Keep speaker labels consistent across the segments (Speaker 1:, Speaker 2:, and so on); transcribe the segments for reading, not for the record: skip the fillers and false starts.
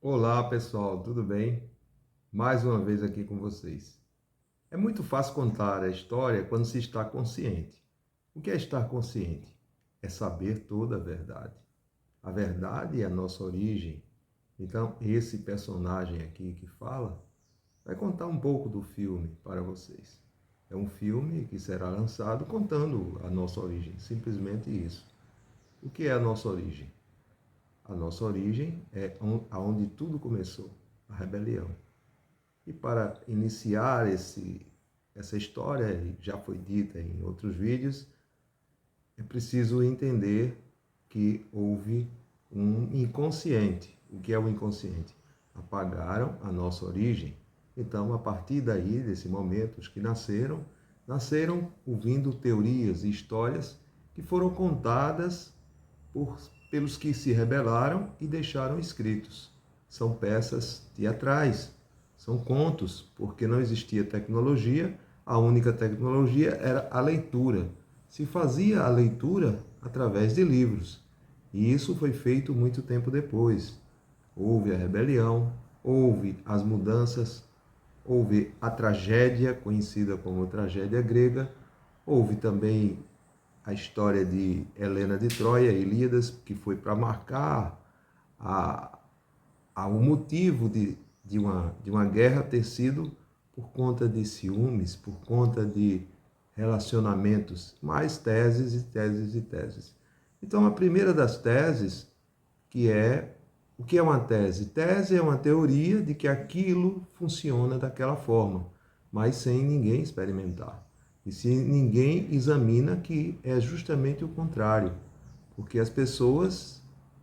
Speaker 1: Olá pessoal, tudo bem? Mais uma vez aqui com vocês. É muito fácil contar a história quando se está consciente. O que é estar consciente? É saber toda a verdade. A verdade é a nossa origem. Então, esse personagem aqui que fala vai contar um pouco do filme para vocês. É um filme que será lançado contando a nossa origem, simplesmente isso. O que é a nossa origem? A nossa origem é aonde tudo começou, a rebelião. E para iniciar essa história, já foi dita em outros vídeos, é preciso entender que houve um inconsciente. O que é o inconsciente? Apagaram a nossa origem. Então, a partir daí, desse momento, os que nasceram ouvindo teorias e histórias que foram contadas por, pelos que se rebelaram e deixaram escritos. São peças teatrais, são contos, porque não existia tecnologia, a única tecnologia era a leitura. Se fazia a leitura através de livros, e isso foi feito muito tempo depois. Houve a rebelião, houve as mudanças, houve a tragédia, conhecida como tragédia grega, houve também a história de Helena de Troia, Ilíadas, que foi para marcar a, o motivo de uma guerra ter sido por conta de ciúmes, por conta de relacionamentos, mais teses e teses e teses. Então, a primeira das teses, que é o que é uma tese? Tese é uma teoria de que aquilo funciona daquela forma, mas sem ninguém experimentar. E se ninguém examina que é justamente o contrário, porque as pessoas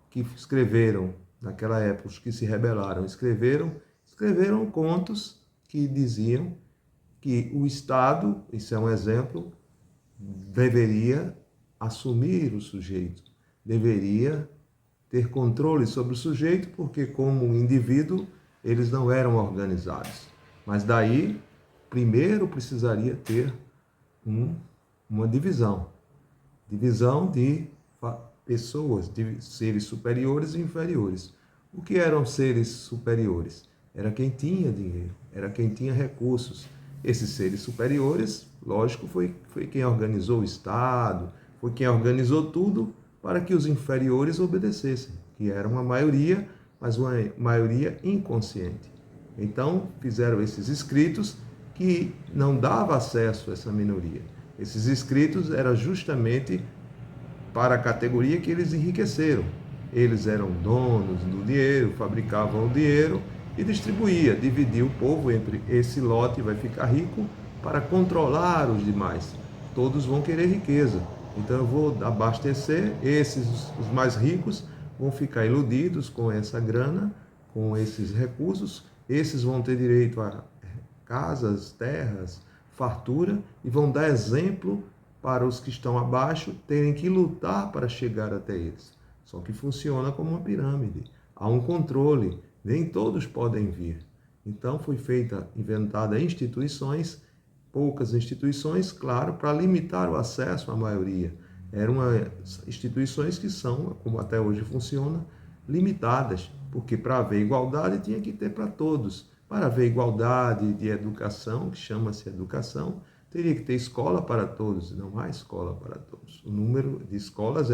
Speaker 1: que escreveram naquela época, os que se rebelaram, escreveram contos que diziam que o Estado, isso é um exemplo, deveria assumir o sujeito, deveria ter controle sobre o sujeito, porque como indivíduo eles não eram organizados. Mas daí, primeiro precisaria ter um, uma divisão de pessoas, de seres superiores e inferiores. O que eram seres superiores? Era quem tinha dinheiro, era quem tinha recursos. Esses seres superiores, lógico, foi quem organizou o Estado, foi quem organizou tudo para que os inferiores obedecessem, que era uma maioria, mas uma maioria inconsciente. Então, fizeram esses escritos que não dava acesso a essa minoria. Esses escritos eram justamente para a categoria que eles enriqueceram. Eles eram donos do dinheiro, fabricavam o dinheiro e distribuía, dividia o povo entre esse lote vai ficar rico para controlar os demais. Todos vão querer riqueza. Então eu vou abastecer esses, os mais ricos vão ficar iludidos com essa grana, com esses recursos. Esses vão ter direito a casas, terras, fartura e vão dar exemplo para os que estão abaixo terem que lutar para chegar até eles. Só que funciona como uma pirâmide. Há um controle, nem todos podem vir. Então foi inventada instituições, poucas instituições, claro, para limitar o acesso à maioria. Eram instituições que são, como até hoje funciona, limitadas, porque para haver igualdade tinha que ter para todos. Para haver igualdade de educação, que chama-se educação, teria que ter escola para todos, não há escola para todos. O número de escolas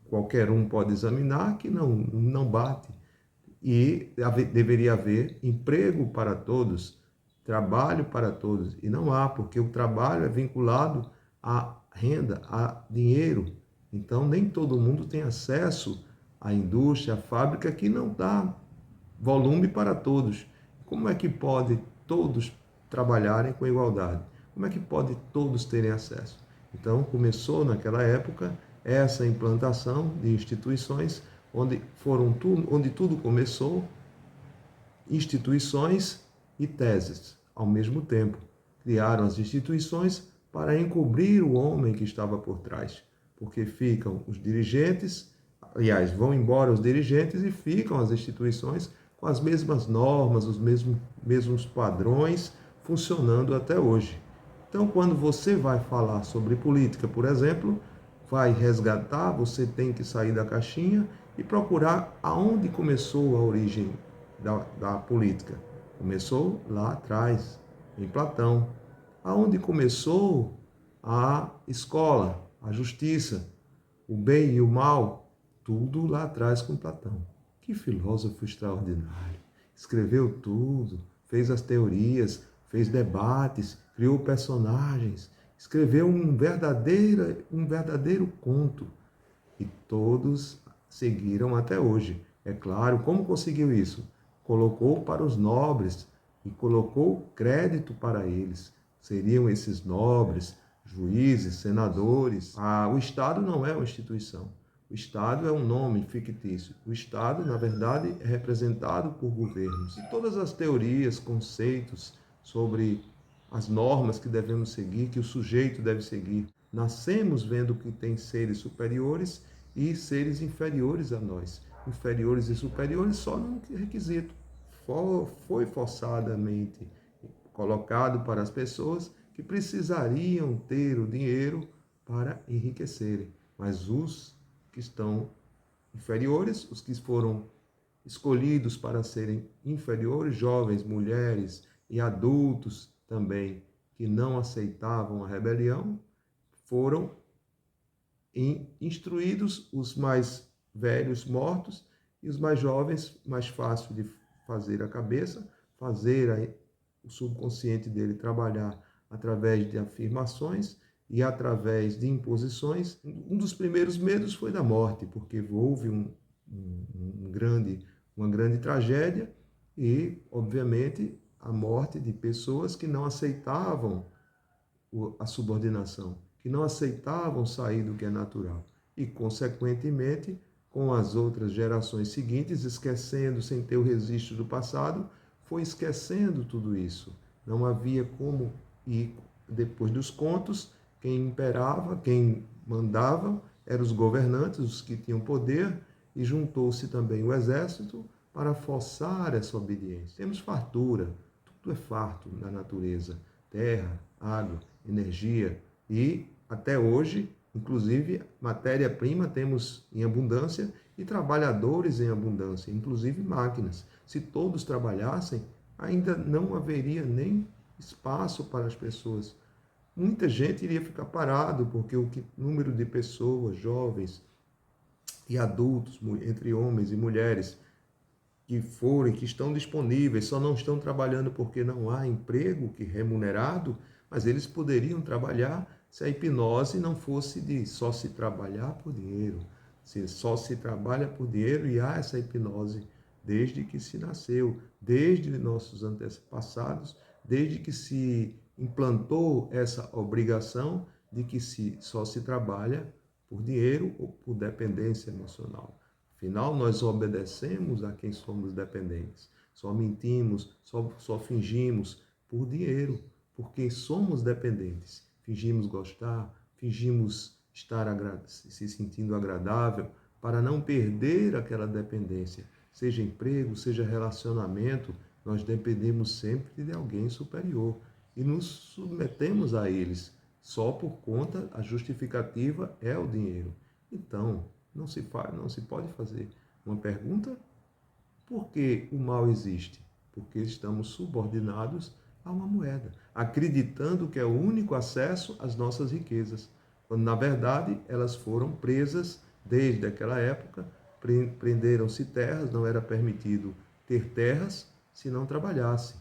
Speaker 1: qualquer um pode examinar que não bate. E deveria haver emprego para todos, trabalho para todos. E não há, porque o trabalho é vinculado à renda, a dinheiro. Então, nem todo mundo tem acesso à indústria, à fábrica, que não dá volume para todos. Como é que pode todos trabalharem com igualdade? Como é que pode todos terem acesso? Então, começou naquela época essa implantação de instituições onde tudo começou, instituições e teses ao mesmo tempo. Criaram as instituições para encobrir o homem que estava por trás, porque ficam os dirigentes, aliás, vão embora os dirigentes e ficam as instituições com as mesmas normas, os mesmos padrões funcionando até hoje. Então, quando você vai falar sobre política, por exemplo, vai resgatar, você tem que sair da caixinha e procurar aonde começou a origem da política. Começou lá atrás, em Platão. Aonde começou a escola, a justiça, o bem e o mal, tudo lá atrás com Platão. Que filósofo extraordinário! Escreveu tudo, fez as teorias, fez debates, criou personagens, escreveu um verdadeiro conto. E todos seguiram até hoje. É claro, como conseguiu isso? Colocou para os nobres e colocou crédito para eles. Seriam esses nobres, juízes, senadores. O Estado não é uma instituição. O Estado é um nome fictício. O Estado, na verdade, é representado por governos. E todas as teorias, conceitos sobre as normas que devemos seguir, que o sujeito deve seguir. Nascemos vendo que tem seres superiores e seres inferiores a nós. Inferiores e superiores só num requisito. Foi forçadamente colocado para as pessoas que precisariam ter o dinheiro para enriquecerem. Mas os que estão inferiores, os que foram escolhidos para serem inferiores, jovens, mulheres e adultos também, que não aceitavam a rebelião, foram instruídos, os mais velhos mortos e os mais jovens, mais fácil de fazer a cabeça, fazer o subconsciente dele trabalhar através de afirmações e através de imposições. Um dos primeiros medos foi da morte, porque houve uma grande tragédia e, obviamente, a morte de pessoas que não aceitavam a subordinação, que não aceitavam sair do que é natural. E, consequentemente, com as outras gerações seguintes, esquecendo, sem ter o registro do passado, foi esquecendo tudo isso. Não havia como ir depois dos contos, quem imperava, quem mandava, eram os governantes, os que tinham poder, e juntou-se também o exército para forçar essa obediência. Temos fartura, tudo é farto na natureza, terra, água, energia e até hoje, inclusive, matéria-prima temos em abundância e trabalhadores em abundância, inclusive máquinas. Se todos trabalhassem, ainda não haveria nem espaço para as pessoas. Muita gente iria ficar parado, porque o número de pessoas, jovens e adultos, entre homens e mulheres, que estão disponíveis, só não estão trabalhando porque não há emprego que remunerado, mas eles poderiam trabalhar se a hipnose não fosse de só se trabalhar por dinheiro. Se só se trabalha por dinheiro e há essa hipnose desde que se nasceu, desde nossos antepassados, desde que se implantou essa obrigação de que só se trabalha por dinheiro ou por dependência emocional. Afinal, nós obedecemos a quem somos dependentes. Só mentimos, só fingimos por dinheiro, porque somos dependentes. Fingimos gostar, fingimos estar se sentindo agradável para não perder aquela dependência. Seja emprego, seja relacionamento, nós dependemos sempre de alguém superior e nos submetemos a eles. Só por conta, a justificativa é o dinheiro. Então, não se pode fazer uma pergunta: por que o mal existe? Porque estamos subordinados a uma moeda, acreditando que é o único acesso às nossas riquezas, quando na verdade elas foram presas desde aquela época, prenderam-se terras, não era permitido ter terras se não trabalhasse.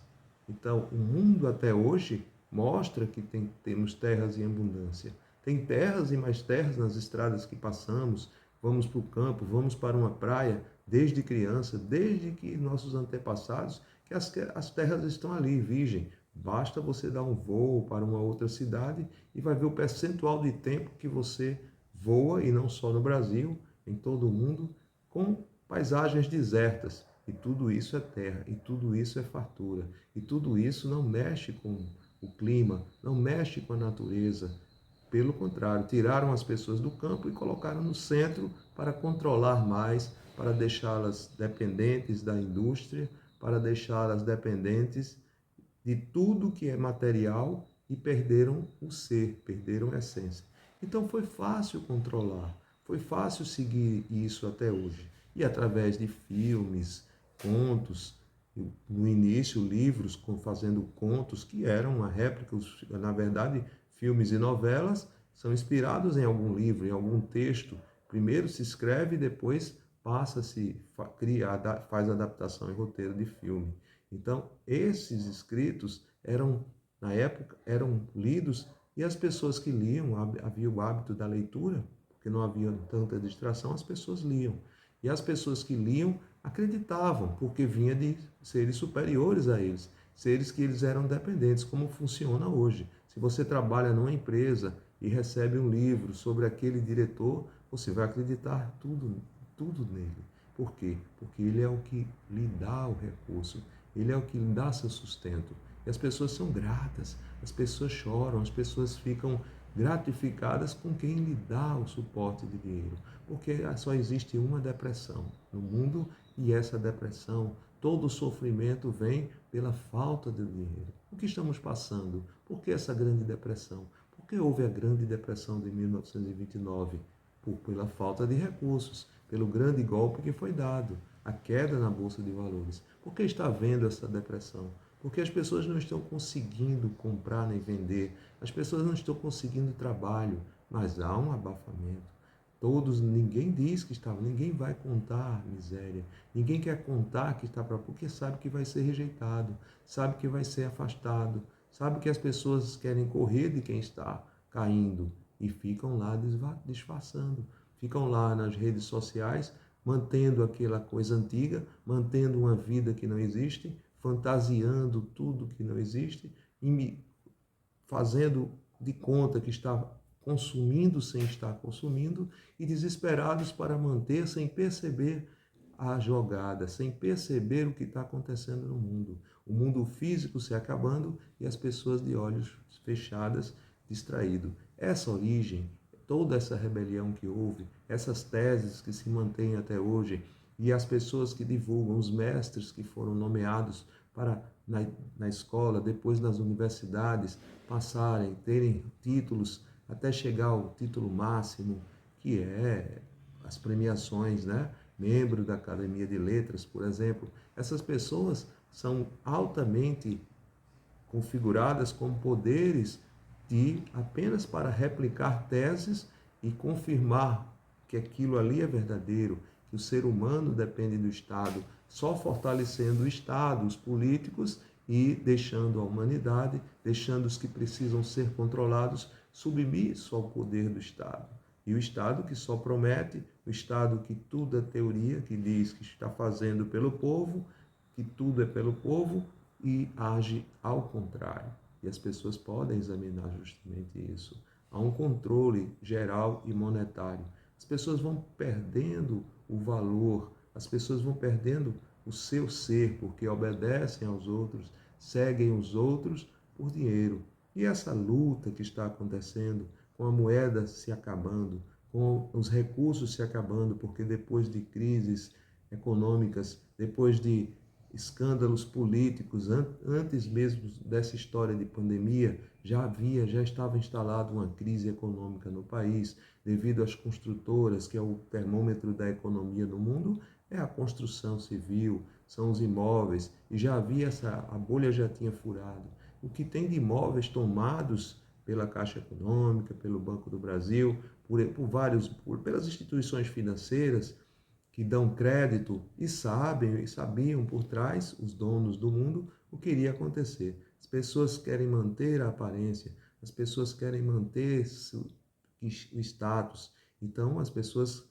Speaker 1: Então, o mundo até hoje mostra que temos terras em abundância. Tem terras e mais terras nas estradas que passamos, vamos para o campo, vamos para uma praia, desde criança, desde que nossos antepassados, que as terras estão ali, virgem. Basta você dar um voo para uma outra cidade e vai ver o percentual de tempo que você voa, e não só no Brasil, em todo o mundo, com paisagens desertas. E tudo isso é terra, e tudo isso é fartura, e tudo isso não mexe com o clima, não mexe com a natureza. Pelo contrário, tiraram as pessoas do campo e colocaram no centro para controlar mais, para deixá-las dependentes da indústria, para deixá-las dependentes de tudo que é material e perderam o ser, perderam a essência. Então foi fácil controlar, foi fácil seguir isso até hoje. e através de filmes, contos, no início livros fazendo contos que eram uma réplica, na verdade filmes e novelas são inspirados em algum livro, em algum texto. Primeiro se escreve e depois passa-se, faz adaptação em roteiro de filme. Então, esses escritos eram, na época, eram lidos e as pessoas que liam, havia o hábito da leitura, porque não havia tanta distração, as pessoas liam. E as pessoas que liam acreditavam, porque vinha de seres superiores a eles, seres que eles eram dependentes, como funciona hoje. Se você trabalha numa empresa e recebe um livro sobre aquele diretor, você vai acreditar tudo nele. Por quê? Porque ele é o que lhe dá o recurso, ele é o que lhe dá seu sustento. E as pessoas são gratas, as pessoas choram, as pessoas ficam gratificadas com quem lhe dá o suporte de dinheiro. Porque só existe uma depressão no mundo e essa depressão, todo o sofrimento vem pela falta de dinheiro. O que estamos passando? Por que essa grande depressão? Por que houve a grande depressão de 1929? Pela falta de recursos, pelo grande golpe que foi dado, a queda na Bolsa de Valores. Por que está havendo essa depressão? Porque as pessoas não estão conseguindo comprar nem vender, as pessoas não estão conseguindo trabalho, mas há um abafamento. Ninguém diz que está, ninguém vai contar a miséria, ninguém quer contar que está para, porque sabe que vai ser rejeitado, sabe que vai ser afastado, sabe que as pessoas querem correr de quem está caindo e ficam lá disfarçando, ficam lá nas redes sociais, mantendo aquela coisa antiga, mantendo uma vida que não existe, fantasiando tudo que não existe e fazendo de conta que está consumindo sem estar consumindo e desesperados para manter sem perceber a jogada, sem perceber o que está acontecendo no mundo. O mundo físico se acabando e as pessoas de olhos fechadas, distraídos. Essa origem, toda essa rebelião que houve, essas teses que se mantêm até hoje e as pessoas que divulgam, os mestres que foram nomeados para na escola, depois nas universidades, passarem, terem títulos, até chegar ao título máximo, que é as premiações, né? Membro da Academia de Letras, por exemplo. Essas pessoas são altamente configuradas como poderes de apenas para replicar teses e confirmar que aquilo ali é verdadeiro, que o ser humano depende do Estado, só fortalecendo o Estado, os políticos e deixando a humanidade, deixando os que precisam ser controlados submissos ao poder do Estado. E o Estado que só promete, o Estado que tudo é teoria, que diz que está fazendo pelo povo, que tudo é pelo povo e age ao contrário. E as pessoas podem examinar justamente isso. Há um controle geral e monetário. As pessoas vão perdendo o valor, as pessoas vão perdendo o seu ser, porque obedecem aos outros, seguem os outros por dinheiro. E essa luta que está acontecendo, com a moeda se acabando, com os recursos se acabando, porque depois de crises econômicas, depois de escândalos políticos, antes mesmo dessa história de pandemia, já estava instalada uma crise econômica no país, devido às construtoras, que é o termômetro da economia no mundo, é a construção civil, são os imóveis, e já havia a bolha já tinha furado. O que tem de imóveis tomados pela Caixa Econômica, pelo Banco do Brasil, pelas instituições financeiras, que dão crédito e sabiam por trás, os donos do mundo, o que iria acontecer. As pessoas querem manter a aparência, as pessoas querem manter o status. Então, as pessoas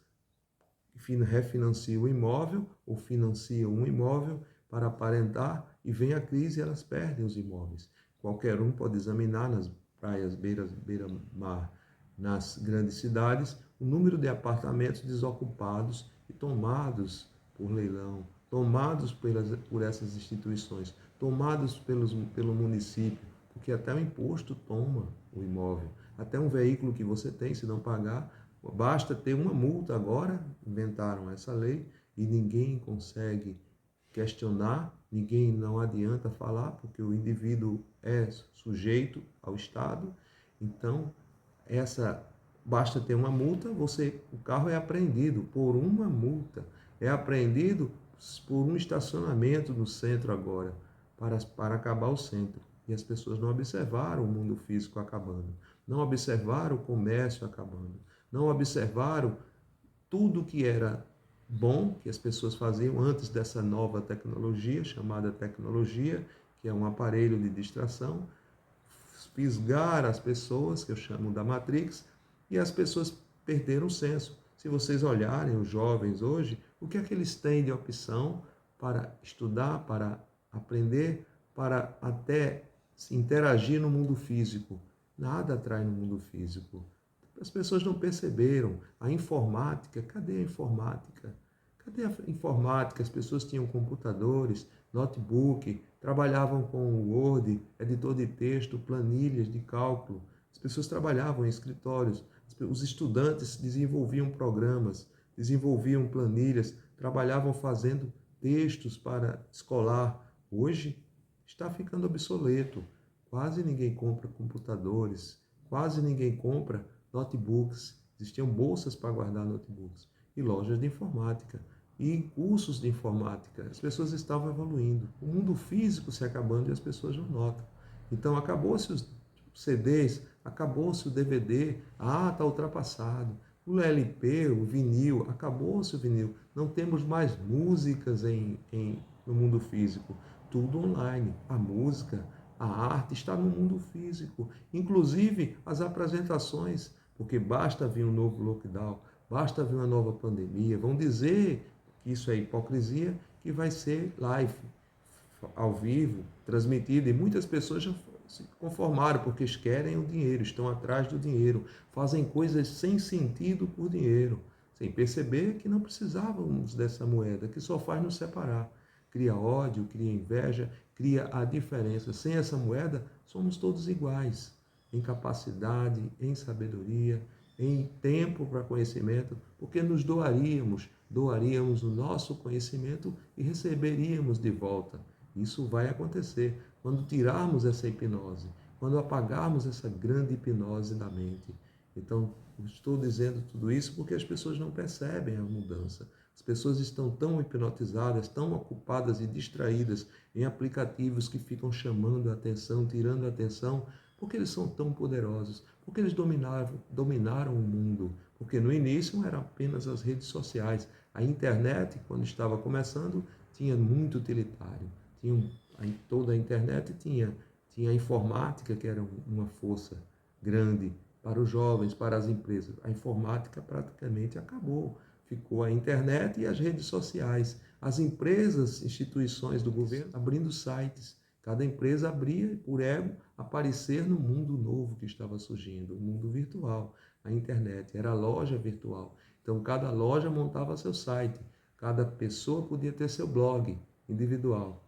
Speaker 1: refinanciam o imóvel ou financiam um imóvel para aparentar e vem a crise e elas perdem os imóveis. Qualquer um pode examinar nas praias beira-mar, nas grandes cidades, o número de apartamentos desocupados e tomados por leilão, tomados por essas instituições, tomados pelo município, porque até o imposto toma o imóvel. Até um veículo que você tem, se não pagar, basta ter uma multa. Agora inventaram essa lei e ninguém consegue questionar, não adianta falar, porque o indivíduo é sujeito ao Estado. Então, basta ter uma multa, o carro é apreendido por uma multa. é apreendido por um estacionamento no centro agora, para acabar o centro. E as pessoas não observaram o mundo físico acabando, não observaram o comércio acabando, não observaram tudo que era bom que as pessoas faziam antes dessa nova tecnologia, chamada tecnologia, que é um aparelho de distração, fisgar as pessoas, que eu chamo da Matrix, e as pessoas perderam o senso. Se vocês olharem os jovens hoje, o que é que eles têm de opção para estudar, para aprender, para até se interagir no mundo físico? Nada atrai no mundo físico. As pessoas não perceberam. A informática, cadê a informática? Cadê a informática? As pessoas tinham computadores, notebook, trabalhavam com Word, editor de texto, planilhas de cálculo. As pessoas trabalhavam em escritórios. Os estudantes desenvolviam programas, desenvolviam planilhas, trabalhavam fazendo textos para escolar. Hoje está ficando obsoleto. Quase ninguém compra computadores, quase ninguém compra notebooks. Existiam bolsas para guardar notebooks e lojas de informática e cursos de informática. As pessoas estavam evoluindo. O mundo físico se acabando e as pessoas não notam. Então acabou-se os CDs, acabou-se o DVD, está ultrapassado. O LP, o vinil, acabou-se o vinil. Não temos mais músicas no mundo físico. Tudo online. A música, a arte está no mundo físico. Inclusive as apresentações, porque basta vir um novo lockdown, basta vir uma nova pandemia. Vão dizer que isso é hipocrisia, que vai ser live, ao vivo, transmitido. E muitas pessoas já se conformaram, porque eles querem o dinheiro, estão atrás do dinheiro, fazem coisas sem sentido por dinheiro, sem perceber que não precisávamos dessa moeda, que só faz nos separar. Cria ódio, cria inveja, cria a diferença. Sem essa moeda, somos todos iguais, em capacidade, em sabedoria, em tempo para conhecimento, porque nos doaríamos o nosso conhecimento e receberíamos de volta. Isso vai acontecer quando tirarmos essa hipnose, quando apagarmos essa grande hipnose da mente. Então, estou dizendo tudo isso porque as pessoas não percebem a mudança. As pessoas estão tão hipnotizadas, tão ocupadas e distraídas em aplicativos que ficam chamando a atenção, tirando a atenção, porque eles são tão poderosos, porque eles dominaram o mundo. Porque no início eram apenas as redes sociais. A internet, quando estava começando, tinha muito utilitário. Toda a internet tinha a informática, que era uma força grande para os jovens, para as empresas. A informática praticamente acabou. Ficou a internet e as redes sociais. As empresas, instituições do governo, abrindo sites. Cada empresa abria, por ego, aparecer no mundo novo que estava surgindo, o mundo virtual. A internet era a loja virtual. Então, cada loja montava seu site. Cada pessoa podia ter seu blog individual.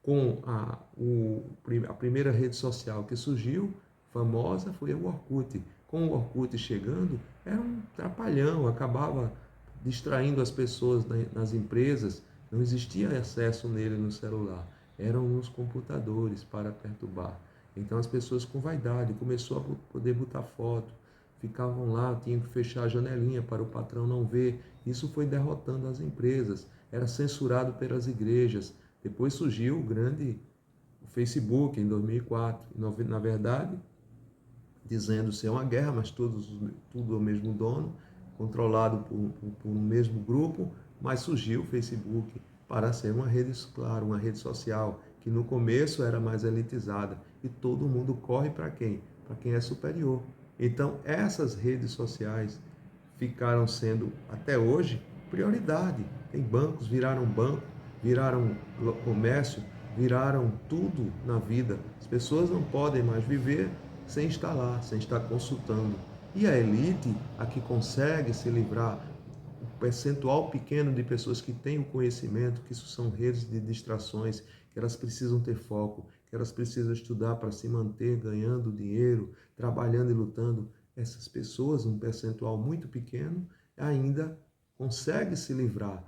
Speaker 1: Com a primeira rede social que surgiu, famosa, foi o Orkut. Com o Orkut chegando, era um trapalhão, acabava distraindo as pessoas nas empresas, não existia acesso nele no celular, eram nos computadores para perturbar. Então as pessoas com vaidade começou a poder botar foto, ficavam lá, tinham que fechar a janelinha para o patrão não ver. Isso foi derrotando as empresas, era censurado pelas igrejas. Depois surgiu o grande Facebook em 2004, na verdade, dizendo ser uma guerra, mas tudo o mesmo dono, controlado por um mesmo grupo, mas surgiu o Facebook para ser uma rede, claro, uma rede social, que no começo era mais elitizada, e todo mundo corre para quem? Para quem é superior. Então, essas redes sociais ficaram sendo, até hoje, prioridade. Tem bancos, viraram banco, viraram comércio, viraram tudo na vida. As pessoas não podem mais viver sem estar lá, sem estar consultando. E a elite, a que consegue se livrar, o percentual pequeno de pessoas que têm o conhecimento, que isso são redes de distrações, que elas precisam ter foco, que elas precisam estudar para se manter ganhando dinheiro, trabalhando e lutando. Essas pessoas, um percentual muito pequeno, ainda consegue se livrar,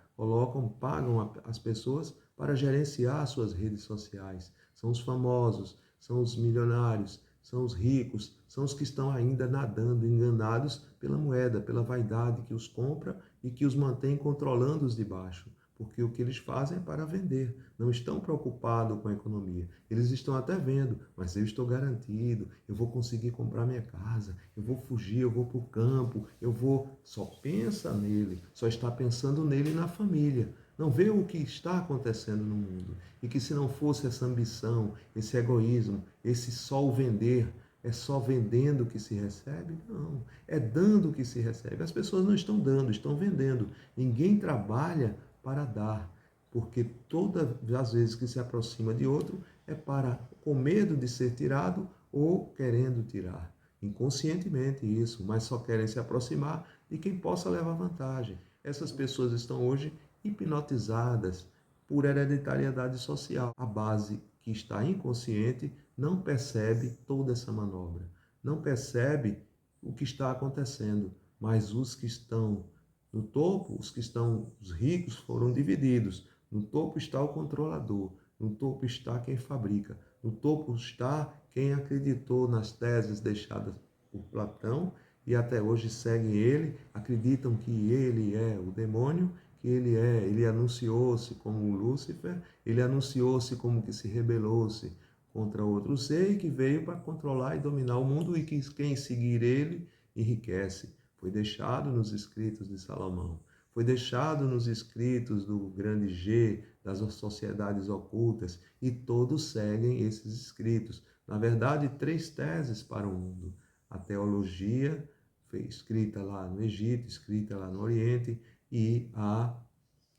Speaker 1: pagam as pessoas para gerenciar suas redes sociais. São os famosos, são os milionários, são os ricos, são os que estão ainda nadando, enganados pela moeda, pela vaidade que os compra e que os mantém controlando os de baixo. porque o que eles fazem é para vender, não estão preocupados com a economia. Eles estão até vendo, mas eu estou garantido, eu vou conseguir comprar minha casa, eu vou fugir, eu vou para o campo, eu vou... Só pensa nele, só está pensando nele e na família. Não vê o que está acontecendo no mundo. E que se não fosse essa ambição, esse egoísmo, esse só o vender, é só vendendo que se recebe? Não, é dando que se recebe. As pessoas não estão dando, estão vendendo. Ninguém trabalha para dar, porque todas as vezes que se aproxima de outro é para com medo de ser tirado ou querendo tirar. Inconscientemente isso, mas só querem se aproximar de quem possa levar vantagem. Essas pessoas estão hoje hipnotizadas por hereditariedade social. A base que está inconsciente não percebe toda essa manobra, não percebe o que está acontecendo, mas os que estão no topo, os ricos foram divididos. No topo está o controlador, no topo está quem fabrica, no topo está quem acreditou nas teses deixadas por Platão e até hoje seguem ele, acreditam que ele é o demônio, que ele anunciou-se como Lúcifer, ele anunciou-se como que se rebelou-se contra outro ser e que veio para controlar e dominar o mundo e que quem seguir ele enriquece. Foi deixado nos escritos de Salomão, foi deixado nos escritos do grande G, das sociedades ocultas, e todos seguem esses escritos. Na verdade, 3 teses para o mundo. A teologia, foi escrita lá no Egito, escrita lá no Oriente, e a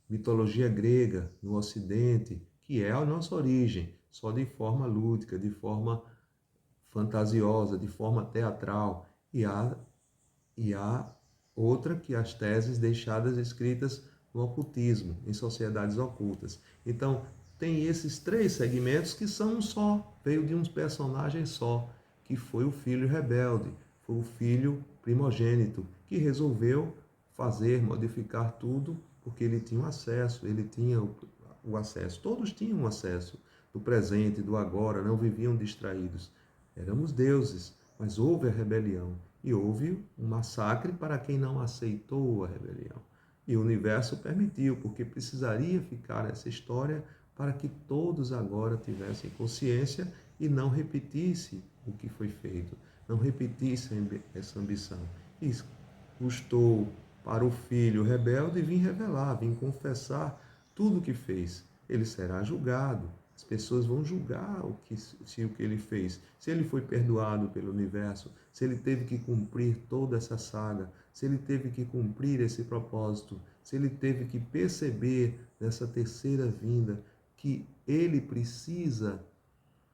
Speaker 1: mitologia grega no Ocidente, que é a nossa origem, só de forma lúdica, de forma fantasiosa, de forma teatral, e há outra que as teses deixadas escritas no ocultismo, em sociedades ocultas. Então, tem esses 3 segmentos que são um só, veio de um personagem só, que foi o filho rebelde, foi o filho primogênito, que resolveu fazer, modificar tudo, porque ele tinha o acesso, ele tinha o acesso, todos tinham acesso do presente, do agora, não viviam distraídos. Éramos deuses, mas houve a rebelião e houve um massacre para quem não aceitou a rebelião. E o universo permitiu, porque precisaria ficar essa história para que todos agora tivessem consciência e não repetisse o que foi feito, não repetisse essa ambição. Isso custou para o filho rebelde vir revelar, vir confessar tudo o que fez. Ele será julgado. As pessoas vão julgar se o que ele fez, se ele foi perdoado pelo universo, se ele teve que cumprir toda essa saga, se ele teve que cumprir esse propósito, se ele teve que perceber nessa terceira vinda que ele precisa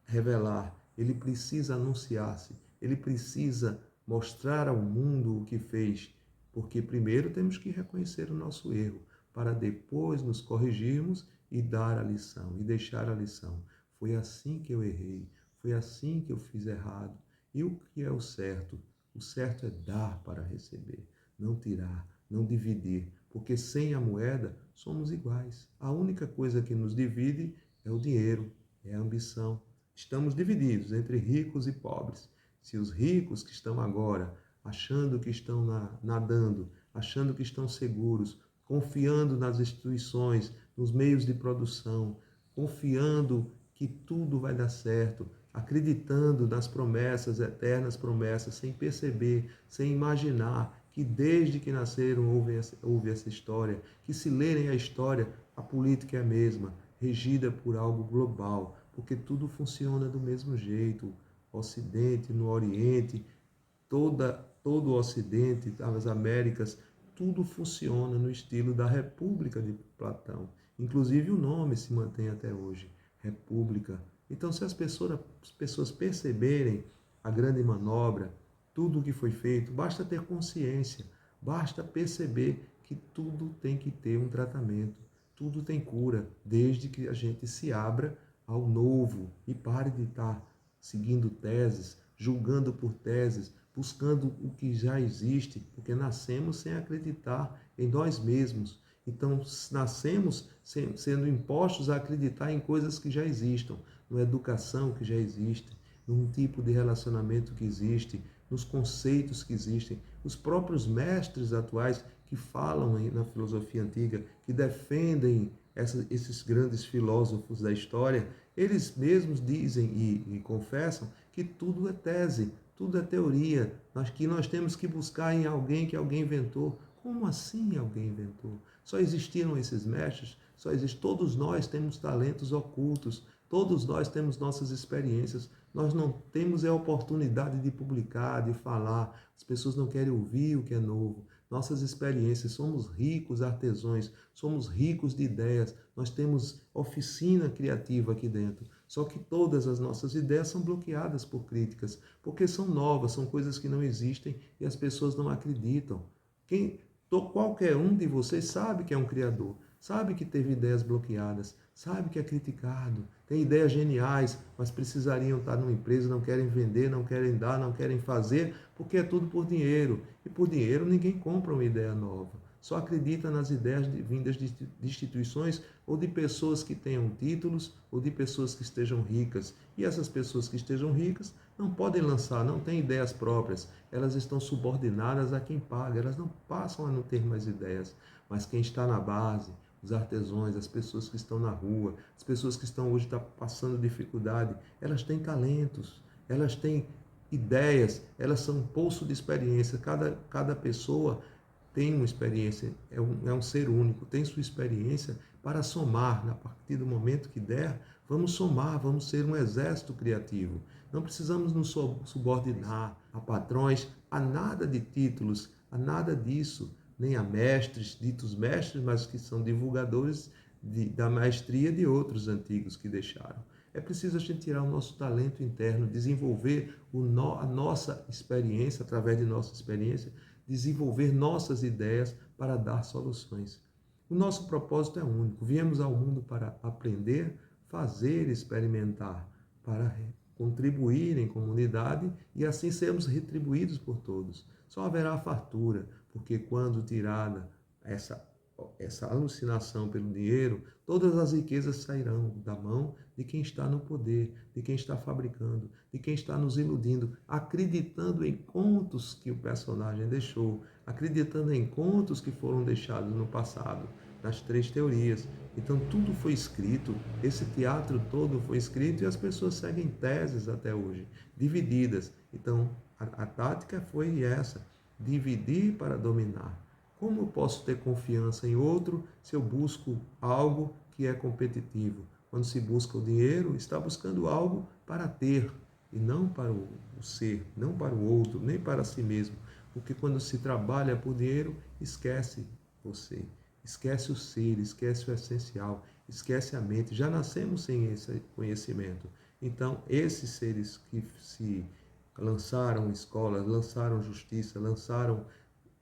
Speaker 1: revelar, ele precisa anunciar-se, ele precisa mostrar ao mundo o que fez, porque primeiro temos que reconhecer o nosso erro, para depois nos corrigirmos e dar a lição, e deixar a lição. Foi assim que eu errei, foi assim que eu fiz errado. E o que é o certo? O certo é dar para receber, não tirar, não dividir, porque sem a moeda somos iguais. A única coisa que nos divide é o dinheiro, é a ambição. Estamos divididos entre ricos e pobres. Se os ricos que estão agora achando que estão nadando, achando que estão seguros, confiando nas instituições, nos meios de produção, confiando que tudo vai dar certo, acreditando nas promessas, eternas promessas, sem perceber, sem imaginar que desde que nasceram houve essa história, que se lerem a história, a política é a mesma, regida por algo global, porque tudo funciona do mesmo jeito. Ocidente, no Oriente, todo o Ocidente, as Américas, tudo funciona no estilo da República de Platão. Inclusive o nome se mantém até hoje, República. Então, se as pessoas perceberem a grande manobra, tudo o que foi feito, basta ter consciência, basta perceber que tudo tem que ter um tratamento, tudo tem cura, desde que a gente se abra ao novo e pare de estar seguindo teses, julgando por teses, buscando o que já existe, porque nascemos sem acreditar em nós mesmos. Então, nascemos sendo impostos a acreditar em coisas que já existam, numa educação que já existe, num tipo de relacionamento que existe, nos conceitos que existem. Os próprios mestres atuais que falam na filosofia antiga, que defendem esses grandes filósofos da história, eles mesmos dizem e confessam que tudo é tese, tudo é teoria, que nós temos que buscar em alguém que alguém inventou. Como assim alguém inventou? Só existiram esses mestres? Todos nós temos talentos ocultos, todos nós temos nossas experiências. Nós não temos a oportunidade de publicar, de falar. As pessoas não querem ouvir o que é novo. Nossas experiências, somos ricos artesãos, somos ricos de ideias. Nós temos oficina criativa aqui dentro. Só que todas as nossas ideias são bloqueadas por críticas, porque são novas, são coisas que não existem e as pessoas não acreditam. Qualquer um de vocês sabe que é um criador, sabe que teve ideias bloqueadas, sabe que é criticado, tem ideias geniais, mas precisariam estar numa empresa, não querem vender, não querem dar, não querem fazer, porque é tudo por dinheiro. E por dinheiro ninguém compra uma ideia nova. Só acredita nas ideias vindas de instituições ou de pessoas que tenham títulos ou de pessoas que estejam ricas. E essas pessoas que estejam ricas não podem lançar, não têm ideias próprias. Elas estão subordinadas a quem paga, elas não passam a não ter mais ideias. Mas quem está na base, os artesãos, as pessoas que estão na rua, as pessoas que estão hoje passando dificuldade, elas têm talentos, elas têm ideias, elas são um poço de experiência. Cada pessoa tem uma experiência, é um ser único, tem sua experiência para somar. A partir do momento que der, vamos somar, vamos ser um exército criativo. Não precisamos nos subordinar a patrões, a nada de títulos, a nada disso, nem a mestres, ditos mestres, mas que são divulgadores da maestria de outros antigos que deixaram. É preciso a gente tirar o nosso talento interno, desenvolver a nossa experiência, através de nossa experiência, desenvolver nossas ideias para dar soluções. O nosso propósito é único. Viemos ao mundo para aprender, fazer, experimentar, para contribuir em comunidade e assim sermos retribuídos por todos. Só haverá fartura, porque quando tirada essa alucinação pelo dinheiro, todas as riquezas sairão da mão de quem está no poder, de quem está fabricando, de quem está nos iludindo, acreditando em contos que o personagem deixou, acreditando em contos que foram deixados no passado, nas 3 teorias. Então tudo foi escrito, esse teatro todo foi escrito e as pessoas seguem teses até hoje, divididas. Então a tática foi essa, dividir para dominar. Como eu posso ter confiança em outro se eu busco algo que é competitivo? Quando se busca o dinheiro, está buscando algo para ter e não para o ser, não para o outro, nem para si mesmo. Porque quando se trabalha por dinheiro, esquece você, esquece o ser, esquece o essencial, esquece a mente. Já nascemos sem esse conhecimento. Então, esses seres que se lançaram escolas, lançaram justiça, lançaram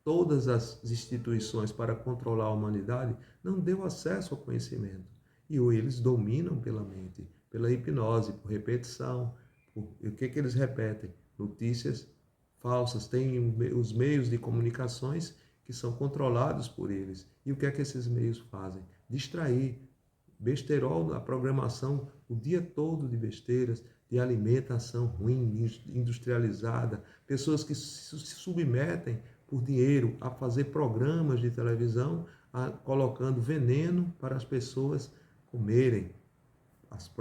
Speaker 1: todas as instituições para controlar a humanidade, não deu acesso ao conhecimento. E ou eles dominam pela mente, pela hipnose, por repetição. O que eles repetem? Notícias falsas. Tem os meios de comunicações que são controlados por eles. E o que é que esses meios fazem? Distrair. Besterol, a programação, o dia todo de besteiras, de alimentação ruim, industrializada, pessoas que se submetem por dinheiro a fazer programas de televisão, colocando veneno para as pessoas comerem.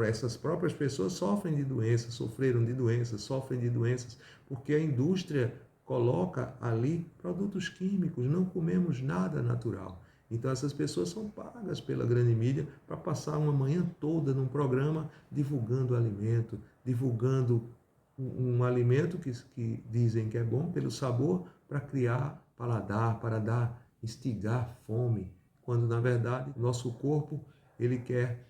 Speaker 1: Essas próprias pessoas sofrem de doenças, sofreram de doenças, sofrem de doenças, porque a indústria coloca ali produtos químicos, não comemos nada natural. Então essas pessoas são pagas pela grande mídia para passar uma manhã toda num programa divulgando alimento, divulgando um alimento que dizem que é bom pelo sabor, para criar paladar, para instigar fome, quando na verdade nosso corpo ele quer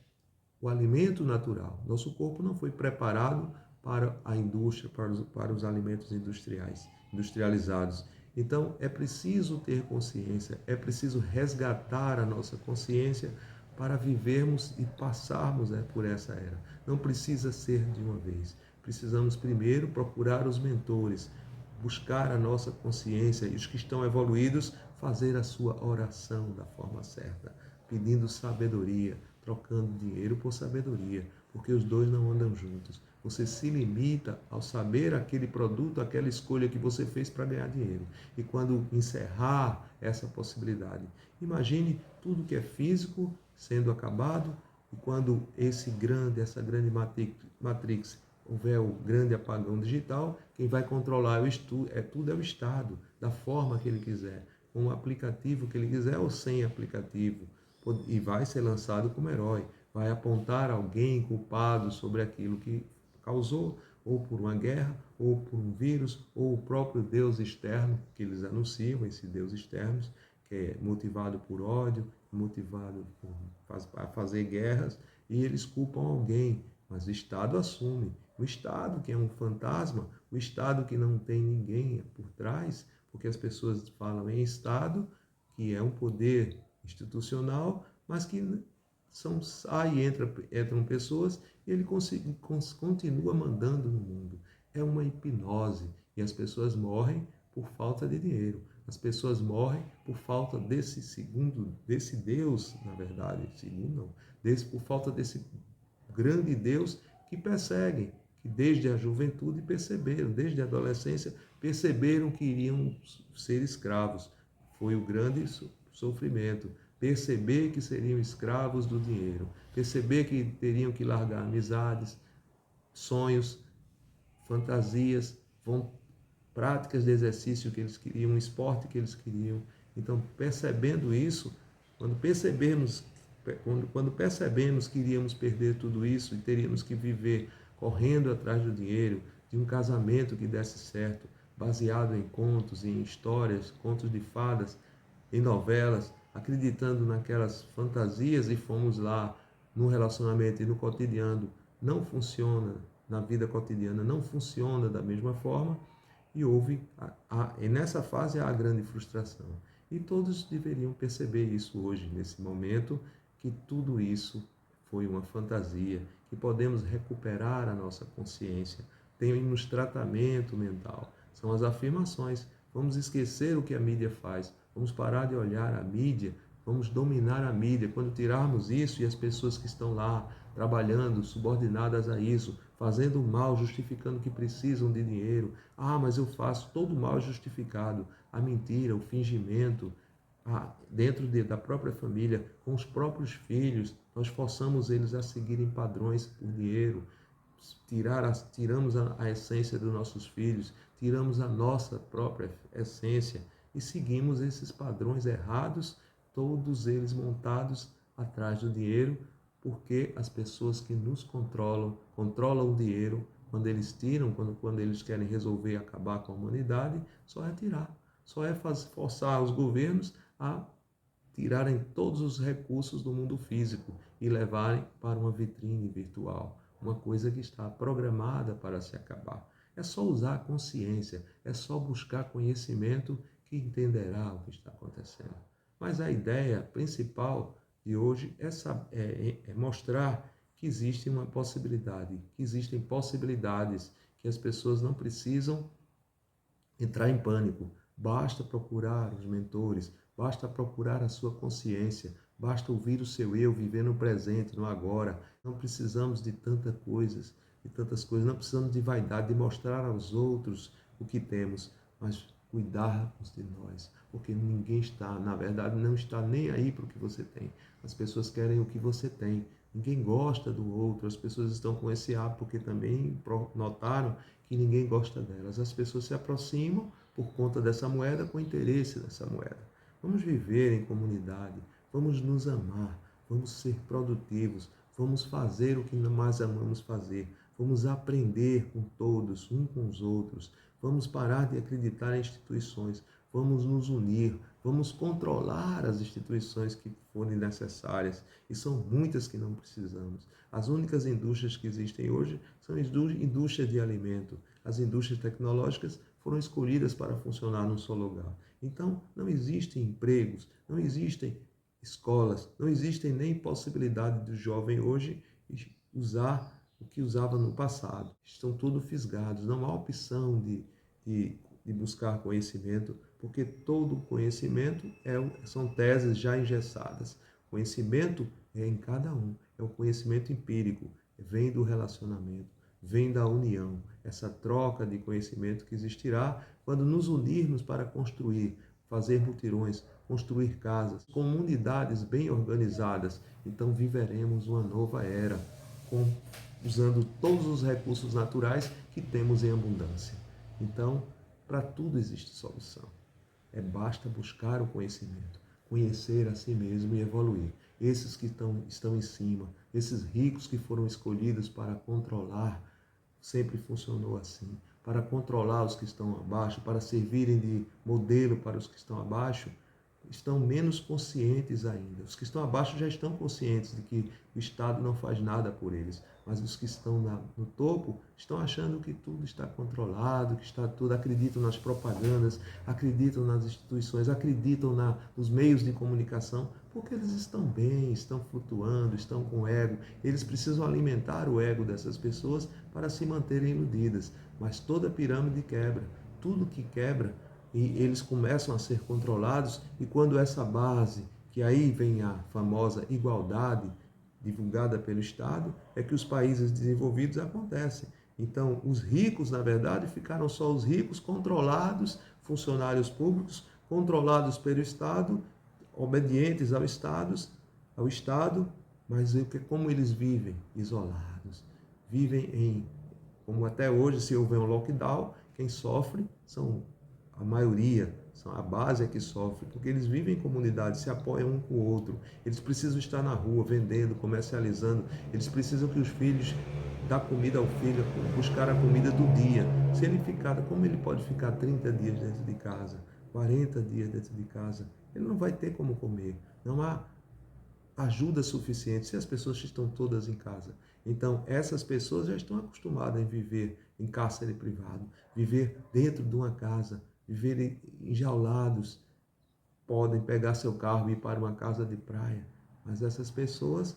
Speaker 1: o alimento natural. Nosso corpo não foi preparado para a indústria, para os alimentos industrializados. Então é preciso ter consciência, é preciso resgatar a nossa consciência para vivermos e passarmos por essa era. Não precisa ser de uma vez. Precisamos primeiro procurar os mentores, buscar a nossa consciência e os que estão evoluídos fazer a sua oração da forma certa, pedindo sabedoria, trocando dinheiro por sabedoria. porque os dois não andam juntos. Você se limita ao saber aquele produto, aquela escolha que você fez para ganhar dinheiro. E quando encerrar essa possibilidade, imagine tudo que é físico sendo acabado, e quando essa grande matrix houver o grande apagão digital, quem vai controlar tudo é o Estado, da forma que ele quiser, com o aplicativo que ele quiser ou sem aplicativo, e vai ser lançado como herói, vai apontar alguém culpado sobre aquilo que causou, ou por uma guerra, ou por um vírus, ou o próprio Deus externo, que eles anunciam, esse Deus externo, que é motivado por ódio, motivado a fazer guerras, e eles culpam alguém, mas o Estado assume. O Estado, que é um fantasma, o Estado que não tem ninguém por trás, porque as pessoas falam em Estado, que é um poder institucional, mas que entram pessoas e ele continua mandando no mundo. É uma hipnose e as pessoas morrem por falta de dinheiro. As pessoas morrem por falta desse Deus, na verdade, por falta desse grande Deus que perseguem, que desde a juventude perceberam, desde a adolescência perceberam que iriam ser escravos. Foi o grande sofrimento. Perceber que seriam escravos do dinheiro, perceber que teriam que largar amizades, sonhos, fantasias, práticas de exercício que eles queriam, um esporte que eles queriam. Então, percebendo isso, quando percebemos que iríamos perder tudo isso e teríamos que viver correndo atrás do dinheiro, de um casamento que desse certo, baseado em contos, em histórias, contos de fadas, em novelas, acreditando naquelas fantasias e fomos lá no relacionamento e no cotidiano, não funciona, na vida cotidiana não funciona da mesma forma, e e nessa fase há a grande frustração. E todos deveriam perceber isso hoje, nesse momento, que tudo isso foi uma fantasia, que podemos recuperar a nossa consciência, temos tratamento mental, são as afirmações. Vamos esquecer o que a mídia faz, vamos parar de olhar a mídia, vamos dominar a mídia. Quando tirarmos isso e as pessoas que estão lá trabalhando, subordinadas a isso, fazendo mal, justificando que precisam de dinheiro. Ah, mas eu faço, todo mal justificado. A mentira, o fingimento, dentro da própria família, com os próprios filhos, nós forçamos eles a seguirem padrões por dinheiro, tiramos a essência dos nossos filhos, tiramos a nossa própria essência e seguimos esses padrões errados, todos eles montados atrás do dinheiro, porque as pessoas que nos controlam o dinheiro, quando eles tiram, quando eles querem resolver acabar com a humanidade, só é tirar, só é forçar os governos a tirarem todos os recursos do mundo físico e levarem para uma vitrine virtual, uma coisa que está programada para se acabar. É só usar a consciência, é só buscar conhecimento que entenderá o que está acontecendo. Mas a ideia principal de hoje é mostrar que existe uma possibilidade, que existem possibilidades, que as pessoas não precisam entrar em pânico. Basta procurar os mentores, basta procurar a sua consciência, basta ouvir o seu eu, viver no presente, no agora. Não precisamos de tantas coisas, não precisamos de vaidade, de mostrar aos outros o que temos, mas cuidarmos de nós, porque ninguém está, na verdade, não está nem aí para o que você tem. As pessoas querem o que você tem. Ninguém gosta do outro, as pessoas estão com esse hábito porque também notaram que ninguém gosta delas. As pessoas se aproximam por conta dessa moeda, com interesse dessa moeda. Vamos viver em comunidade, vamos nos amar, vamos ser produtivos, vamos fazer o que mais amamos fazer, vamos aprender com todos, uns com os outros, vamos parar de acreditar em instituições, vamos nos unir, vamos controlar as instituições que forem necessárias, e são muitas que não precisamos. As únicas indústrias que existem hoje são indústrias de alimento. As indústrias tecnológicas foram escolhidas para funcionar num só lugar. Então, não existem empregos, não existem escolas, não existem nem possibilidade do jovem hoje usar o que usava no passado. Estão todos fisgados, não há opção de buscar conhecimento, porque todo conhecimento são teses já engessadas. Conhecimento é em cada um, é o conhecimento empírico. vem do relacionamento, vem da união, essa troca de conhecimento que existirá quando nos unirmos para construir, fazer mutirões, construir casas, comunidades bem organizadas. Então viveremos uma nova era, usando todos os recursos naturais que temos em abundância. Então, para tudo existe solução. Basta buscar o conhecimento, conhecer a si mesmo e evoluir. Esses que estão em cima, esses ricos que foram escolhidos para controlar, sempre funcionou assim, para controlar os que estão abaixo, para servirem de modelo para os que estão abaixo, estão menos conscientes ainda. Os que estão abaixo já estão conscientes de que o Estado não faz nada por eles, mas os que estão no topo estão achando que tudo está controlado, que está tudo, acreditam nas propagandas, acreditam nas instituições, acreditam nos meios de comunicação, porque eles estão bem, estão flutuando, estão com ego. Eles precisam alimentar o ego dessas pessoas para se manterem iludidas. Mas toda pirâmide quebra. Tudo que quebra, e eles começam a ser controlados, e quando essa base, que aí vem a famosa igualdade divulgada pelo Estado, é que os países desenvolvidos acontecem. Então, os ricos, na verdade, ficaram só os ricos controlados, funcionários públicos controlados pelo Estado, obedientes ao Estado, mas como eles vivem? Isolados. Vivem como até hoje, se houver um lockdown, quem sofre são a maioria, são a base é que sofre, porque eles vivem em comunidade, se apoiam um com o outro. Eles precisam estar na rua, vendendo, comercializando. Eles precisam que os filhos dar comida ao filho, buscar a comida do dia. Se ele ficar, como ele pode ficar 30 dias dentro de casa, 40 dias dentro de casa? Ele não vai ter como comer. Não há ajuda suficiente se as pessoas estão todas em casa. Então, essas pessoas já estão acostumadas a viver em cárcere privado, viver dentro de uma casa, viver enjaulados, podem pegar seu carro e ir para uma casa de praia. Mas essas pessoas,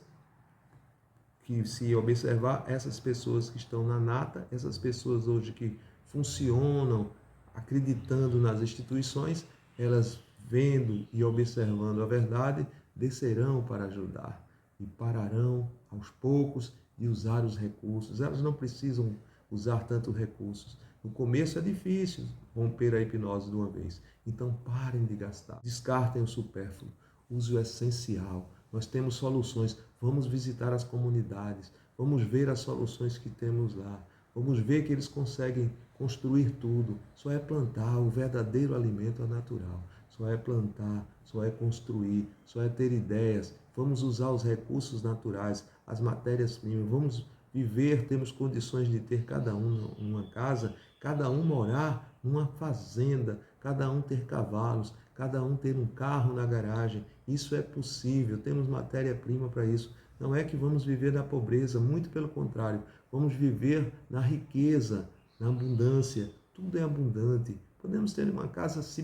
Speaker 1: que se observar, essas pessoas que estão na nata, essas pessoas hoje que funcionam acreditando nas instituições, elas vendo e observando a verdade, descerão para ajudar e pararão aos poucos de usar os recursos. Elas não precisam usar tantos recursos. No começo é difícil romper a hipnose de uma vez. Então parem de gastar. Descartem o supérfluo. Use o essencial. Nós temos soluções. Vamos visitar as comunidades. Vamos ver as soluções que temos lá. Vamos ver que eles conseguem construir tudo. Só é plantar. O verdadeiro alimento é natural. Só é plantar, só é construir, só é ter ideias. Vamos usar os recursos naturais, as matérias-primas. Vamos viver, temos condições de ter cada um uma casa, cada um morar numa fazenda, cada um ter cavalos, cada um ter um carro na garagem. Isso é possível, temos matéria-prima para isso. Não é que vamos viver na pobreza, muito pelo contrário. Vamos viver na riqueza, na abundância. Tudo é abundante. Podemos ter uma casa, se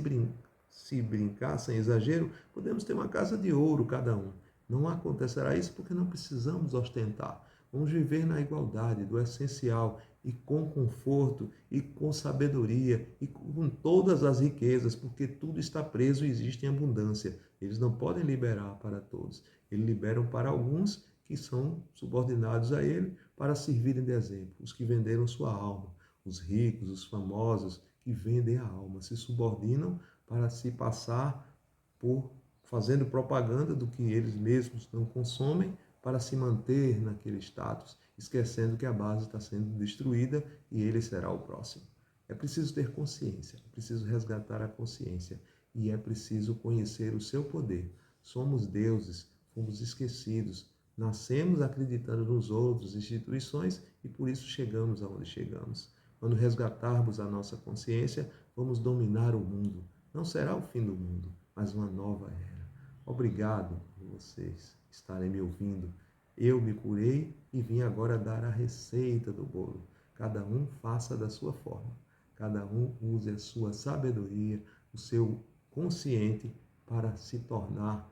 Speaker 1: brincar, sem exagero, podemos ter uma casa de ouro cada um. Não acontecerá isso porque não precisamos ostentar. Vamos viver na igualdade do essencial e com conforto e com sabedoria e com todas as riquezas, porque tudo está preso e existe em abundância. Eles não podem liberar para todos. Eles liberam para alguns que são subordinados a ele para servirem de exemplo. Os que venderam sua alma, os ricos, os famosos que vendem a alma, se subordinam para se passar por fazendo propaganda do que eles mesmos não consomem para se manter naquele status, esquecendo que a base está sendo destruída e ele será o próximo. É preciso ter consciência, é preciso resgatar a consciência e é preciso conhecer o seu poder. Somos deuses, fomos esquecidos, nascemos acreditando nos outros, instituições, e por isso chegamos aonde chegamos. Quando resgatarmos a nossa consciência, vamos dominar o mundo. Não será o fim do mundo, mas uma nova era. Obrigado por vocês estarem me ouvindo. Eu me curei e vim agora dar a receita do bolo. Cada um faça da sua forma. Cada um use a sua sabedoria, o seu consciente para se tornar,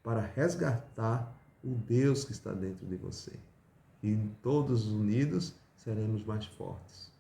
Speaker 1: para resgatar o Deus que está dentro de você. E todos unidos seremos mais fortes.